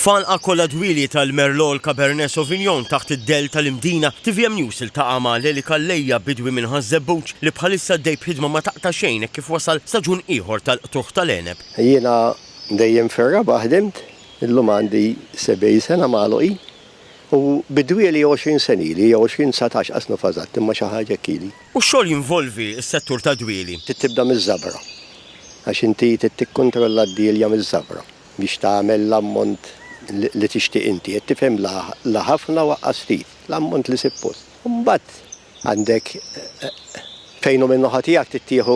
Falqa kollha dwieli tal-Merlot Cabernet Sauvignon taħt id-del tal-Imdina TVM News iltaqa' ma' Leli Kallejja bidwi minn Ħażebbuġ li bħalissa dej b'ħidma ma taqta' xejn kif wasal staġun ieħor tal-qtuħ tal-għeneb. Jiena dejjem fir-raba' ħdimt, illum għandi 70 sena magħluqi u bidwieli 20 senili, 20-19 qasnu fażat imma xi ħaġa kili. U xogħol jinvolvi s-settur ta' dwieli. Tibda miż-żabra għax inti tikkontrolla d-dielja miż-żabra biex tagħmel l-ammont li tixtieq inti, qed tifhem la ħafna waqqas ftit, l-ammont li suppost. Imbagħad għandek fejn hu minnu ħatijak tittieħu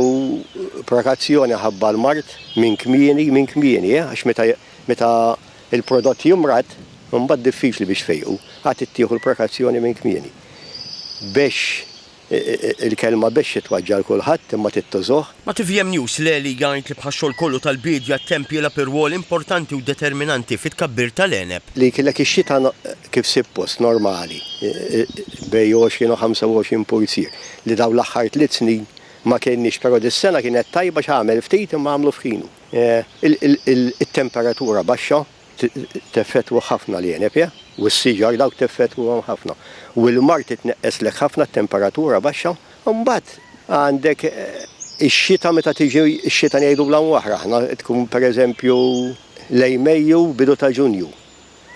prekazzjoni ħabba l-mart minn kmieni, għax meta il-prodott jumrad, imbagħad diffiċli biex fejqu, ħadd tittieħu l-prekazzjoni minn kmieni. Biex il-kelma biex jitwaġġa kulħadd imma tittużuh. Ma' TVM News Leli jgħid li bħax-xogħol kollu tal-bidja tempi la rwol importanti u determinanti fit-tkabbir tal-għeneb. Li kellek ix-xita kif suppost normali bej 20 u 25 purzir li daw l-aħħar 3 snin ma kienniex, però dis-sena kienet tajba x'għamel ftit imma għamlu f'ħinu. Il-temperatura baxxa teffettwa ħafna l-għeneb, u s-siġar dawk teffettwa ħafna. U l-mart titneqqeslek ħafna t-temperatura baxxa, u mbagħad għandek ix-xita meta tiġi x-xita ngħidu blan waħra, aħna tkun pereżempju lejn Mejju bidu ta' Ġunju.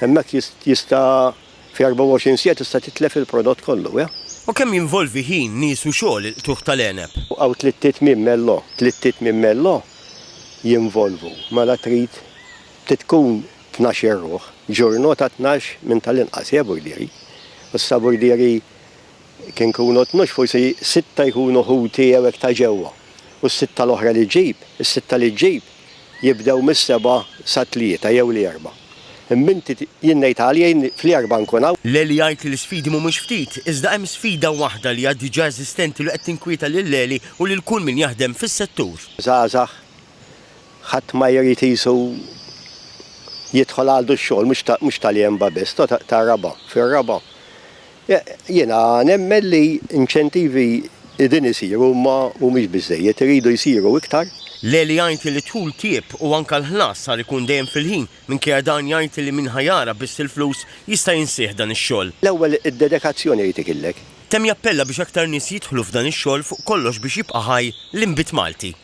Hemmhekk jista' fi 24 siegħa tista' titlef il-prodott kollu, U kemm jinvolvi ħin nies u xogħol il-qtuħ tal-għeneb? Għaw tliet tmiem mello jinvolvu, mela trid tkun 12 ruħ, ġurnota 12 minn tal-inqas burdieri. Issa burdieri kien kunu 12 forsi 6 jkunu ħuti jew hekk ta' ġewwa. U s-sitta l-oħra li ġib, is-sitta li ġib jibdew mis-7 sa 3 jew l-4. Imminti jien ngħid għalijin fl-4 nkun hawn. Leli jgħid li l-isfidi mhumiex ftit, iżda hemm sfida waħda li għad diġà eżistenti li qed tinkwieta lil Leli u lil kull min jaħdem fis-settur. Żgħażagħ ħadd ma jrid isu jidħol għaldu x-xogħol mhux tal-jemba biss, ta' raba, fir-raba. Jiena nemmen li inċentivi din isiru ma mhumiex biżżejjed, iridu jsiru iktar. Leli jgħid li tul tieb u anke l-ħlas sar ikun dejjem fil-ħin minkejja dan jgħid li min ħajara biss il-flus jista' jinsieħ dan ix-xogħol. L-ewwel id-dedikazzjoni jrid ikillek. Temm jappella biex aktar nies jidħlu f'dan ix-xogħol fuq kollox biex jibqa' ħaj l-inbit Malti.